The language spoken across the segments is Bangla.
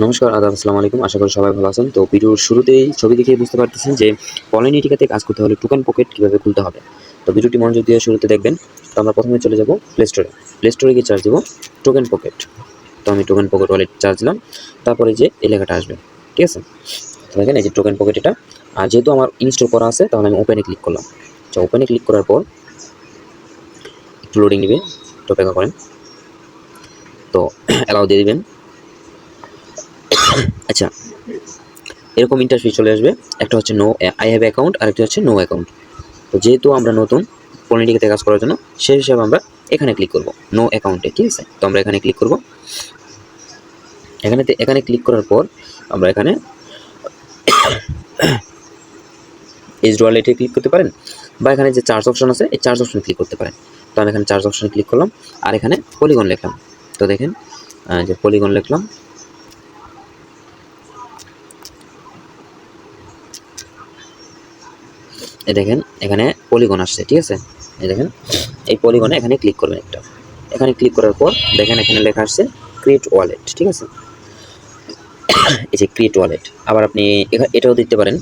নমস্কার, আদাব, আসসালামু আলাইকুম। আশা করি সবাই ভালো আছেন। তো ভিডিওর শুরুতেই ছবি দেখেই বুঝতে পারতেছেন যে পলিনিটিকাতে কাজ করতে হলে টোকেন পকেট কীভাবে খুলতে হবে। তো ভিডিওটি মনোযোগ দিয়ে শুরুতে দেখবেন। তো আমরা প্রথমে চলে যাব প্লে স্টোরে। প্লে স্টোরে গিয়ে চার্জ দেবো টোকেন পকেট। তো আমি টোকেন পকেট ওয়ালেট চার্জ দিলাম। তারপরে যে এই লেখাটা আসবে, ঠিক আছে? তো দেখেন এই যে টোকেন পকেট এটা। আর যেহেতু আমার ইনস্টল করা আছে তাহলে আমি ওপেনে ক্লিক করলাম। আচ্ছা, ওপেনে ক্লিক করার পর একটু লোডিং নেবে, একটু অপেক্ষা করেন। তো অ্যালাউ দিয়ে দিবেন। আচ্ছা, এরকম ইন্টারফেস চলে আসবে। একটা হচ্ছে নো আই হ্যাভ অ্যাকাউন্ট, আর একটা হচ্ছে নো অ্যাকাউন্ট। তো যেহেতু আমরা নতুন পলিটিকাতে কাজ করার জন্য সেই হিসাবে আমরা এখানে ক্লিক করব নো অ্যাকাউন্টে, ঠিক আছে? তো আমরা এখানে ক্লিক করব। এখানে ক্লিক করার পর আমরা এখানে এইচডি ওয়ালেটে ক্লিক করতে পারেন, বা এখানে যে চার্জ অপশন আছে এই চার্জ অপশনে ক্লিক করতে পারেন। তো আমি এখানে চার্জ অপশনে ক্লিক করলাম, আর এখানে পলিগন লিখলাম। তো দেখেন যে পলিগন লিখলাম, এই দেখেন এখানে পলিগন আসছে, ঠিক আছে? এই দেখেন এই পলিগনে এখানে ক্লিক করবেন একটা। এখানে ক্লিক করার পর দেখেন এখানে লেখা আসছে ক্রিয়েট ওয়ালেট, ঠিক আছে? এই যে ক্রিয়েট ওয়ালেট। আবার আপনি এটাও দিতে পারেন,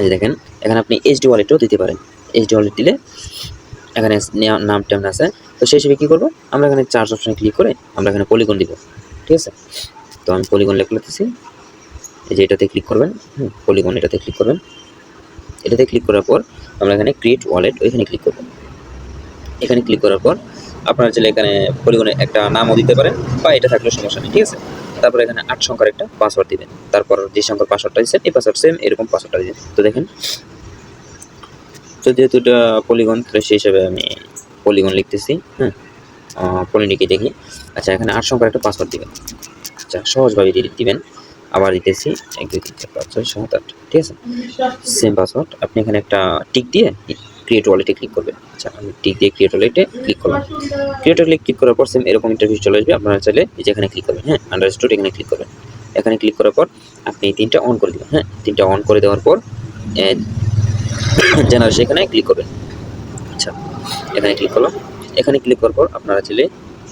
এই দেখেন এখানে আপনি এইচডি ওয়ালেটও দিতে পারেন। এইচডি ওয়ালেট দিলে এখানে নাম টাম আছে। তো সেই হিসেবে কী করবো, আমরা এখানে চার্জ অপশানে ক্লিক করে আমরা এখানে পলিগন দিব, ঠিক আছে? তো আমি পলিগন লিখে নিতেছি। এই যে এটাতে ক্লিক করবেন, পলিগন এটাতে ক্লিক করবেন। এটাতে ক্লিক করার পর আমরা এখানে ক্রিয়েট ওয়ালেট ওইখানে ক্লিক করব। এখানে ক্লিক করার পর আপনারা চাইলে এখানে পলিগনে একটা নামও দিতে পারেন, বা এটা থাকলে সমস্যা নেই, ঠিক আছে? তারপর এখানে 8 সংখ্যার একটা পাসওয়ার্ড দিবেন। তারপর যে সংখ্যার পাসওয়ার্ডটা দিচ্ছেন এই পাসওয়ার্ড সেম এরকম পাসওয়ার্ডটা দিবেন। তো দেখেন, তো যেহেতু এটা পলিগন তো সেই হিসাবে আমি পলিগন লিখতেছি। পলিটিকে দেখি। আচ্ছা, এখানে 8 সংখ্যার একটা পাসওয়ার্ড দিবেন। আচ্ছা, সহজভাবে দিবেন। আবার দিতেছি 1 2 3 4 5 6 7 8, ঠিক আছে? Same password. আপনি এখানে একটা টিক দিয়ে ক্রিয়েট ওয়ালেটে ক্লিক করবেন। আচ্ছা, আমি টিক দিয়ে ক্রিয়েট ওয়ালেটে ক্লিক করলাম। ক্রিয়েট ওয়ালেটে ক্লিক করার পর সেম এরকম ইন্টারফেস চলে আসবে। আপনারা চাইলে এই যে এখানে ক্লিক করবেন, আন্ডারস্টুড, এখানে ক্লিক করবেন। এখানে ক্লিক করার পর আপনি 3টা অন করে দিবেন। 3টা অন করে দেওয়ার পর জেনারেশন এখানে ক্লিক করবেন। আচ্ছা, এখানে ক্লিক করলাম। এখানে ক্লিক করার পর আপনারা চাইলে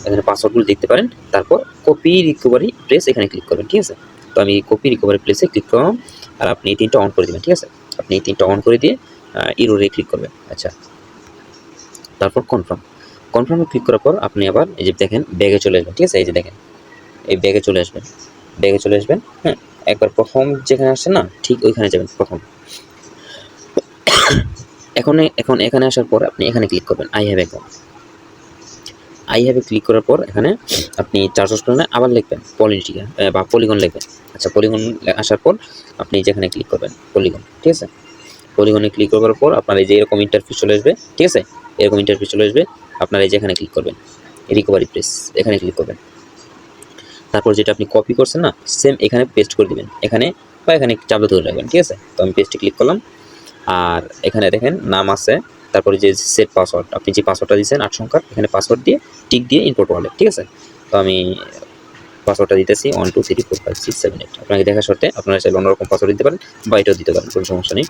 এখানে পাসওয়ার্ডগুলো দেখতে পারেন। তারপর কপি রিকভারি প্লেস এখানে ক্লিক করবেন, ঠিক আছে? তো আমি কপি রিকভারি প্লেসে ক্লিক করলাম, আর আপনি এই 3টা অন করে দেবেন, ঠিক আছে? আপনি এই 3টা অন করে দিয়ে ইরোরে ক্লিক করবেন। আচ্ছা, তারপর কনফার্মে ক্লিক করার পর আপনি আবার এই যে দেখেন ব্যাগে চলে আসবেন, ঠিক আছে? এই যে দেখেন এই ব্যাগে চলে আসবেন, একবার প্রথম যেখানে আসছেন না ঠিক ওইখানে যাবেন প্রথম। এখন এখানে আসার পর আপনি এখানে ক্লিক করবেন I have account. I have a click করার পর এখানে আপনি চার্জ অপশনে আবার লিখবেন পলিটিকা বা পলিগন লিখবেন। আচ্ছা, পলিগন আসার পর আপনি যেখানে ক্লিক করবেন পলিগন, ঠিক আছে? পলিগনে ক্লিক করার পর আপনার এই যে এরকম ইন্টারফেস চলে আসবে, ঠিক আছে? এরকম ইন্টারফেস চলে আসবে। আপনার এই যে এখানে ক্লিক করবেন রিকভারি প্লেস, এখানে ক্লিক করবেন। তারপর যেটা আপনি কপি করছেন না সেম এখানে পেস্ট করে দিবেন, এখানে বা এখানে চাপ ধরে রাখবেন, ঠিক আছে? তো আমি পেস্টে ক্লিক করলাম। আর এখানে দেখেন নাম আছে, তারপরে যে সেট পাসওয়ার্ড, আপনি যে পাসওয়ার্ডটা দিয়েছেন 8 সংখ্যার, এখানে পাসওয়ার্ড দিয়ে টিক দিয়ে ইনপুট ওয়ালেট, ঠিক আছে? তো আমি পাসওয়ার্ডটা দিতেছি 1 2 3 4 5 6 7 8। আপনাকে দেখা শর্তে আপনারা চাইলে অন্যরকম পাসওয়ার্ড দিতে পারেন, বা এটাও দিতে পারেন, কোনো সমস্যা নেই।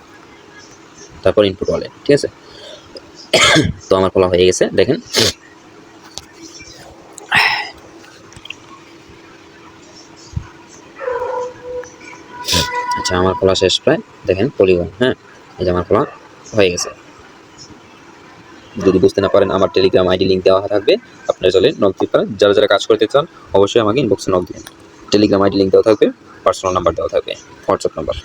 তারপর ইনপুট ওয়ালেট, ঠিক আছে? তো আমার খোলা হয়ে গেছে, দেখেন। আচ্ছা, আমার খোলা শেষ প্রায়। দেখেন পলিগন, এই যে আমার খোলা হয়ে গেছে। যদি বুঝতে না পারেন আমার টেলিগ্রাম আইডি লিঙ্ক দেওয়া থাকবে, আপনারা চলে নক দিতে পারেন। যারা কাজ করতে চান অবশ্যই আমাকে ইনবক্সে নক দিবেন। টেলিগ্রাম আইডি লিঙ্ক দেওয়া থাকবে, পার্সোনাল নাম্বার দেওয়া থাকবে, হোয়াটসঅ্যাপ নাম্বার।